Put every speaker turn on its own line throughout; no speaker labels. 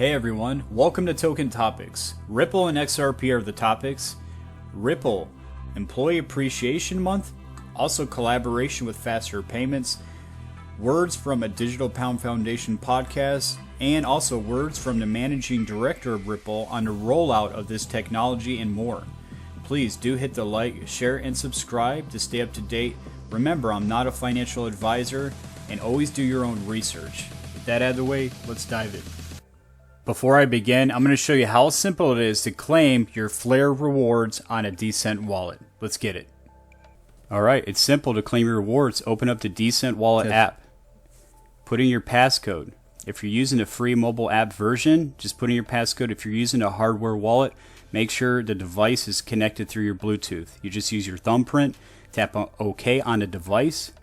Hey everyone, welcome to Token Topics. Ripple and XRP are the topics. Ripple, Employee Appreciation Month, also collaboration with faster payments, words from a Digital Pound Foundation podcast, and also words from the managing director of Ripple on the rollout of this technology and more. Please do hit the like, share, and subscribe to stay up to date. Remember, I'm not a financial advisor, and always do your own research. With that out of the way, let's dive in. Before I begin, I'm going to show you how simple it is to claim your FLR rewards on a DCENT wallet. Let's get it. Alright, it's simple to claim your rewards. Open up the DCENT wallet app. Put in your passcode. If you're using a free mobile app version, just put in your passcode. If you're using a hardware wallet, make sure the device is connected through your Bluetooth. You just use your thumbprint, tap on OK on the device,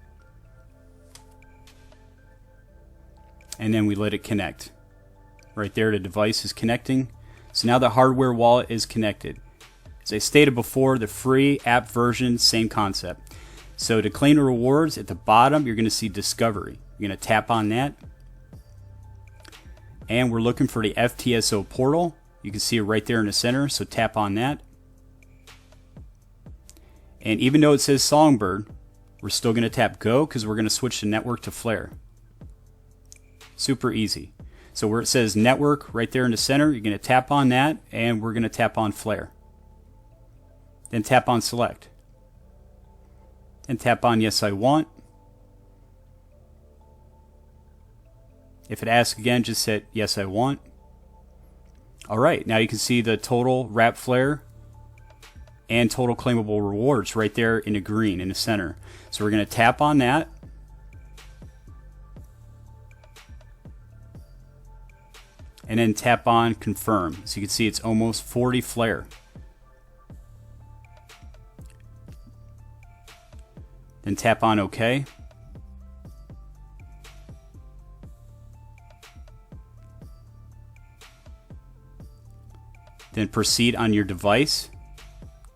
and then we let it connect. Right there, the device is connecting. So now the hardware wallet is connected. As I stated before, the free app version, same concept. So to claim the rewards, at the bottom, you're going to see Discovery. You're going to tap on that. And we're looking for the FTSO portal. You can see it right there in the center, so tap on that. And even though it says Songbird, we're still going to tap Go because we're going to switch the network to FLR. Super easy. So where it says network right there in the center, you're going to tap on that, and we're going to tap on FLR. Then tap on select. And tap on yes I want. If it asks again, just hit yes I want. Alright, now you can see the total wrap FLR and total claimable rewards right there in the green in the center. So we're going to tap on that. And then tap on confirm. So you can see it's almost 40 FLR. Then tap on OK. Then proceed on your device.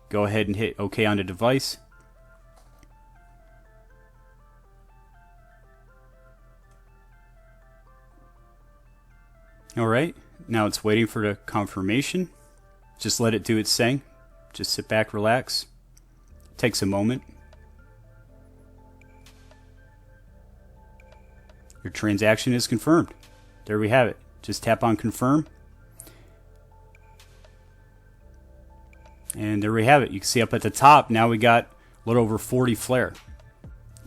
Go ahead and hit OK on the device. Alright, now it's waiting for the confirmation. Just let it do its thing. Just sit back, relax. It takes a moment. Your transaction is confirmed. There we have it. Just tap on confirm. And there we have it. You can see up at the top, now we got a little over 40 FLR.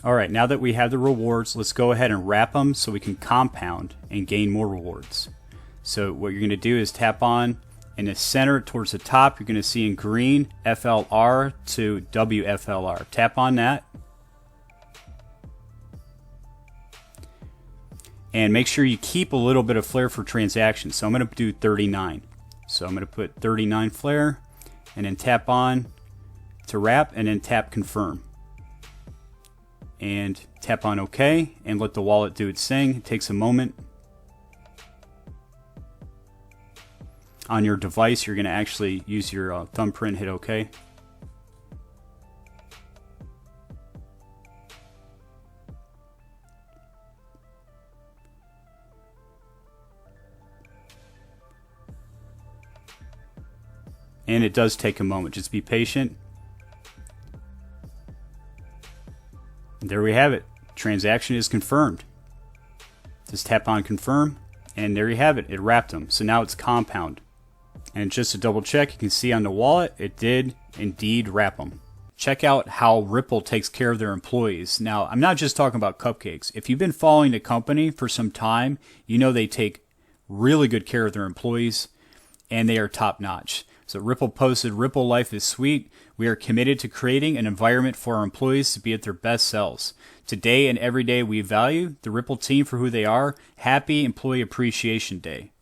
Alright, now that we have the rewards, let's go ahead and wrap them so we can compound and gain more rewards. So what you're going to do is tap on in the center towards the top. You're going to see in green FLR to WFLR. Tap on that. And make sure you keep a little bit of FLR for transactions. So I'm going to do 39. So I'm going to put 39 FLR and then tap on to wrap and then tap confirm. And tap on OK and let the wallet do its thing. It takes a moment. On your device, you're going to actually use your thumbprint, hit OK. And it does take a moment. Just be patient. And there we have it. Transaction is confirmed. Just tap on confirm, and there you have it. It wrapped them. So now it's compound. And just to double check, you can see on the wallet, it did indeed wrap them. Check out how Ripple takes care of their employees. Now, I'm not just talking about cupcakes. If you've been following the company for some time, you know they take really good care of their employees, and they are top notch. So Ripple posted, Ripple Life is sweet. We are committed to creating an environment for our employees to be at their best selves. Today and every day we value the Ripple team for who they are. Happy Employee Appreciation Day.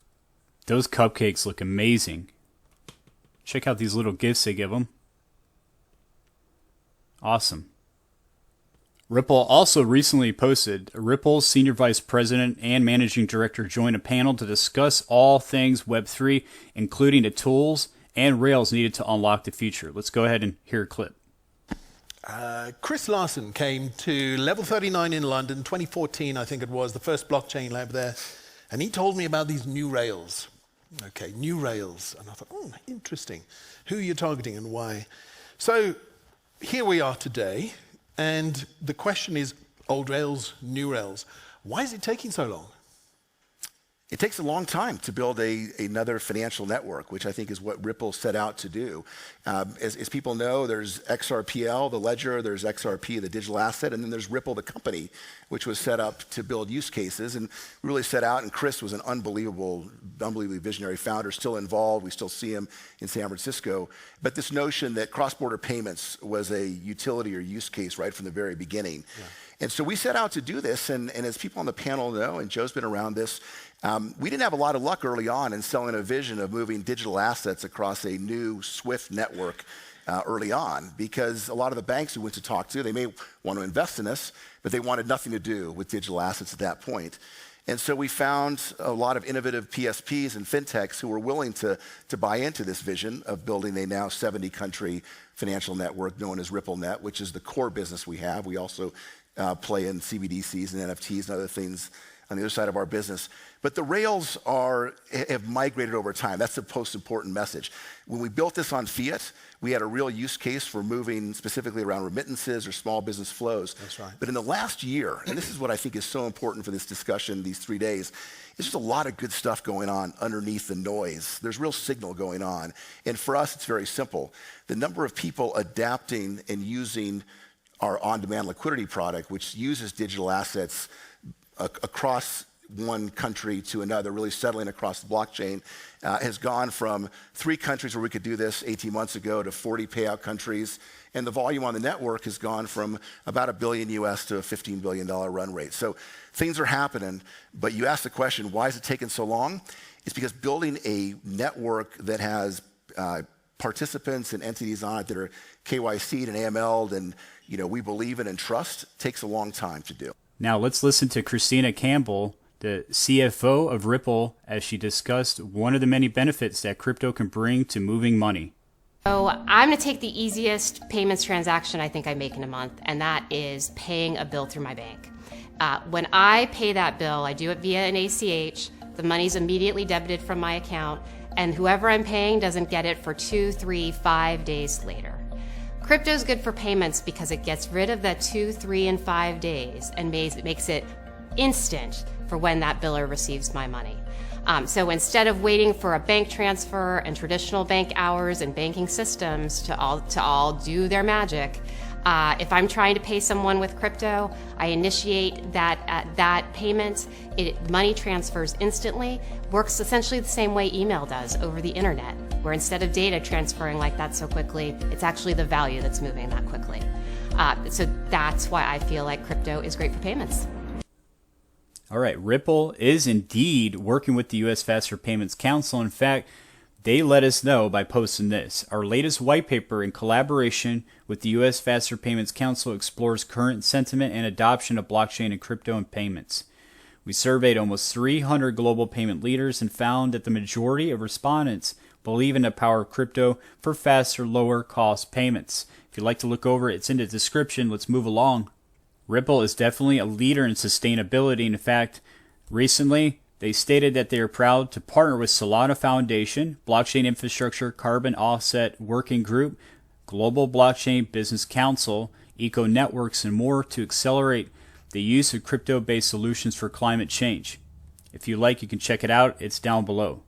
Those cupcakes look amazing. Check out these little gifts they give them. Awesome. Ripple also recently posted, Ripple's Senior Vice President and Managing Director joined a panel to discuss all things Web3, including the tools and rails needed to unlock the future. Let's go ahead and hear a clip.
Chris Larson came to Level 39 in London, 2014, I think it was, the first blockchain lab there, and he told me about these new rails. Okay, new rails. And I thought, interesting. Who are you targeting and why? So here we are today, and the question is, old rails, new rails. Why is it taking so long?
It takes a long time to build another financial network, which I think is what Ripple set out to do. As people know, there's XRPL, the ledger, there's XRP, the digital asset, and then there's Ripple, the company, which was set up to build use cases. And we really set out, and Chris was an unbelievably visionary founder, still involved. We still see him in San Francisco. But this notion that cross-border payments was a utility or use case right from the very beginning. Yeah. And so we set out to do this, and as people on the panel know, and Joe's been around this, we didn't have a lot of luck early on in selling a vision of moving digital assets across a new SWIFT network early on, because a lot of the banks we went to talk to, they may want to invest in us, but they wanted nothing to do with digital assets at that point. And so we found a lot of innovative PSPs and fintechs who were willing to buy into this vision of building a now 70-country financial network known as RippleNet, which is the core business we have. We also play in CBDCs and NFTs and other things on the other side of our business. But the rails have migrated over time. That's the most important message. When we built this on fiat, we had a real use case for moving specifically around remittances or small business flows.
That's right.
But in the last year, and this is what I think is so important for this discussion these 3 days, there's just a lot of good stuff going on underneath the noise. There's real signal going on. And for us, it's very simple. The number of people adapting and using our on-demand liquidity product, which uses digital assets across one country to another, really settling across the blockchain, has gone from 3 countries where we could do this 18 months ago to 40 payout countries. And the volume on the network has gone from about $1 billion US to a $15 billion run rate. So things are happening, but you asked the question, why is it taking so long? It's because building a network that has participants and entities on it that are KYC'd and AML'd and we believe in and trust takes a long time to do.
Now let's listen to Christina Campbell, the CFO of Ripple, as she discussed one of the many benefits that crypto can bring to moving money.
So I'm going to take the easiest payments transaction I think I make in a month, and that is paying a bill through my bank. When I pay that bill, I do it via an ACH. The money's immediately debited from my account, and whoever I'm paying doesn't get it for 2, 3, 5 days later. Crypto's good for payments because it gets rid of that 2, 3, and 5 days and makes it instant for when that biller receives my money. So instead of waiting for a bank transfer and traditional bank hours and banking systems to all do their magic, if I'm trying to pay someone with crypto, I initiate that payment. Money transfers instantly. Works essentially the same way email does over the internet, where instead of data transferring like that so quickly, it's actually the value that's moving that quickly. So that's why I feel like crypto is great for payments.
All right, Ripple is indeed working with the U.S. Faster Payments Council. In fact, they let us know by posting this. Our latest white paper in collaboration with the U.S. Faster Payments Council explores current sentiment and adoption of blockchain and crypto and payments. We surveyed almost 300 global payment leaders and found that the majority of respondents believe in the power of crypto for faster, lower-cost payments. If you'd like to look over it, it's in the description. Let's move along. Ripple is definitely a leader in sustainability. In fact, recently, they stated that they are proud to partner with Solana Foundation, Blockchain Infrastructure Carbon Offset Working Group, Global Blockchain Business Council, Eco Networks, and more to accelerate the use of crypto-based solutions for climate change. If you like, you can check it out. It's down below.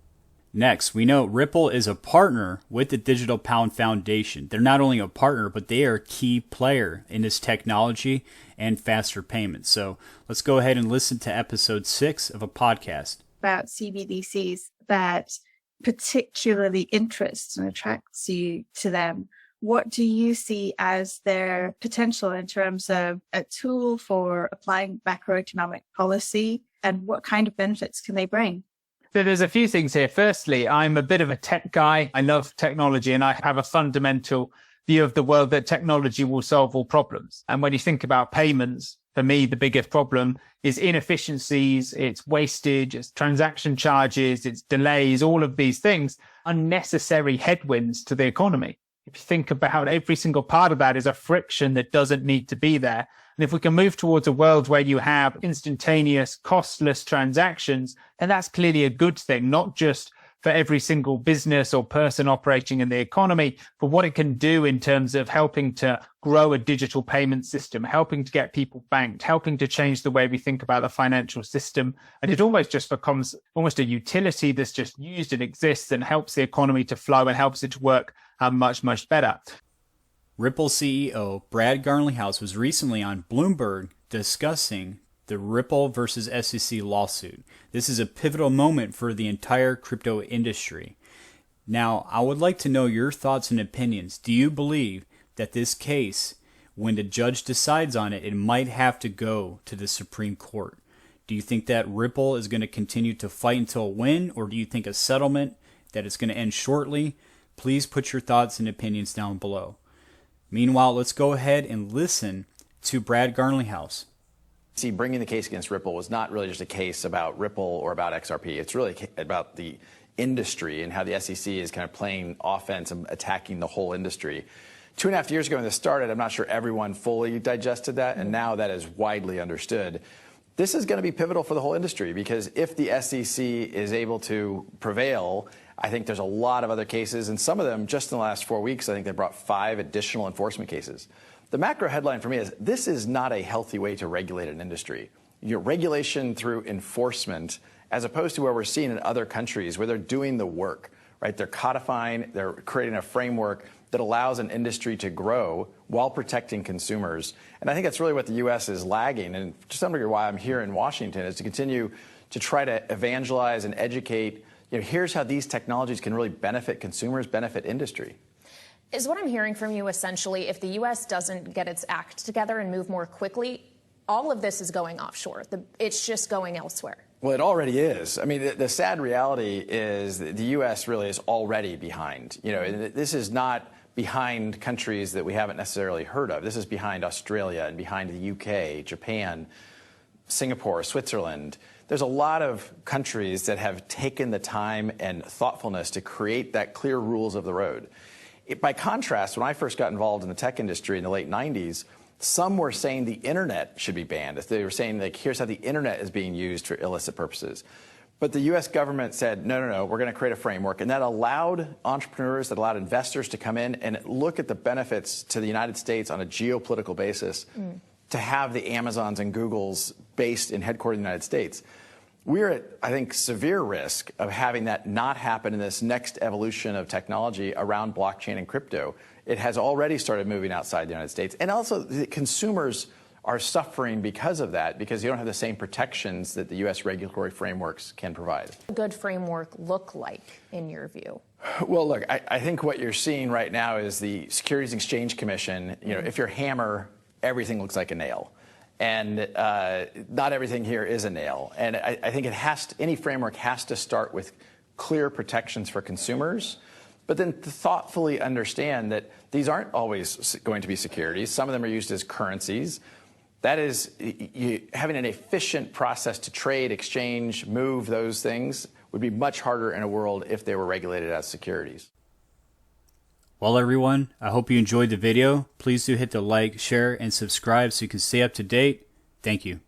Next, we know Ripple is a partner with the Digital Pound Foundation. They're not only a partner, but they are a key player in this technology and faster payments. So let's go ahead and listen to episode 6 of a podcast
about CBDCs that particularly interests and attracts you to them. What do you see as their potential in terms of a tool for applying macroeconomic policy, and what kind of benefits can they bring?
So there's a few things here. Firstly, I'm a bit of a tech guy. I love technology, and I have a fundamental view of the world that technology will solve all problems. And when you think about payments, for me, the biggest problem is inefficiencies, it's wastage, it's transaction charges, it's delays, all of these things, unnecessary headwinds to the economy. If you think about every single part of that is a friction that doesn't need to be there. And if we can move towards a world where you have instantaneous, costless transactions, then that's clearly a good thing, not just for every single business or person operating in the economy, for what it can do in terms of helping to grow a digital payment system, helping to get people banked, helping to change the way we think about the financial system. And it almost just becomes almost a utility that's just used and exists and helps the economy to flow and helps it to work much, much better.
Ripple CEO Brad Garlinghouse was recently on Bloomberg discussing the Ripple versus SEC lawsuit. This is a pivotal moment for the entire crypto industry. Now, I would like to know your thoughts and opinions. Do you believe that this case, when the judge decides on it, it might have to go to the Supreme Court? Do you think that Ripple is going to continue to fight until a win, or do you think a settlement that it's going to end shortly? Please put your thoughts and opinions down below. Meanwhile, let's go ahead and listen to Brad Garlinghouse.
See, bringing the case against Ripple was not really just a case about Ripple or about XRP. It's really about the industry and how the SEC is kind of playing offense and attacking the whole industry. 2.5 years ago when this started, I'm not sure everyone fully digested that, and now that is widely understood. This is going to be pivotal for the whole industry, because if the SEC is able to prevail, I think there's a lot of other cases, and some of them just in the last 4 weeks, I think they brought 5 additional enforcement cases. The macro headline for me is this is not a healthy way to regulate an industry. Your regulation through enforcement, as opposed to where we're seeing in other countries where they're doing the work, right? They're codifying, they're creating a framework that allows an industry to grow while protecting consumers. And I think that's really what the U.S. is lagging. And to some degree why I'm here in Washington is to continue to try to evangelize and educate. Here's how these technologies can really benefit consumers, benefit industry.
Is what I'm hearing from you essentially, if the U.S. doesn't get its act together and move more quickly, all of this is going offshore. It's just going elsewhere.
Well, it already is. I mean, the sad reality is that the U.S. really is already behind. This is not behind countries that we haven't necessarily heard of. This is behind Australia and behind the UK, Japan, Singapore, Switzerland. There's a lot of countries that have taken the time and thoughtfulness to create that clear rules of the road. By contrast, when I first got involved in the tech industry in the late 90s, some were saying the internet should be banned. They were saying, like, here's how the internet is being used for illicit purposes. But the U.S. government said, no, we're going to create a framework. And that allowed entrepreneurs, that allowed investors to come in and look at the benefits to the United States on a geopolitical basis to have the Amazons and Googles based and headquartered in the United States. We're at, I think, severe risk of having that not happen in this next evolution of technology around blockchain and crypto. It has already started moving outside the United States. And also, the consumers are suffering because of that, because you don't have the same protections that the U.S. regulatory frameworks can provide.
What does a good framework look like, in your view?
Well, look, I think what you're seeing right now is the Securities and Exchange Commission. If you're a hammer, everything looks like a nail. And not everything here is a nail. And I think any framework has to start with clear protections for consumers, but then to thoughtfully understand that these aren't always going to be securities. Some of them are used as currencies. That is, having an efficient process to trade, exchange, move those things would be much harder in a world if they were regulated as securities.
Well, everyone, I hope you enjoyed the video. Please do hit the like, share, and subscribe so you can stay up to date. Thank you.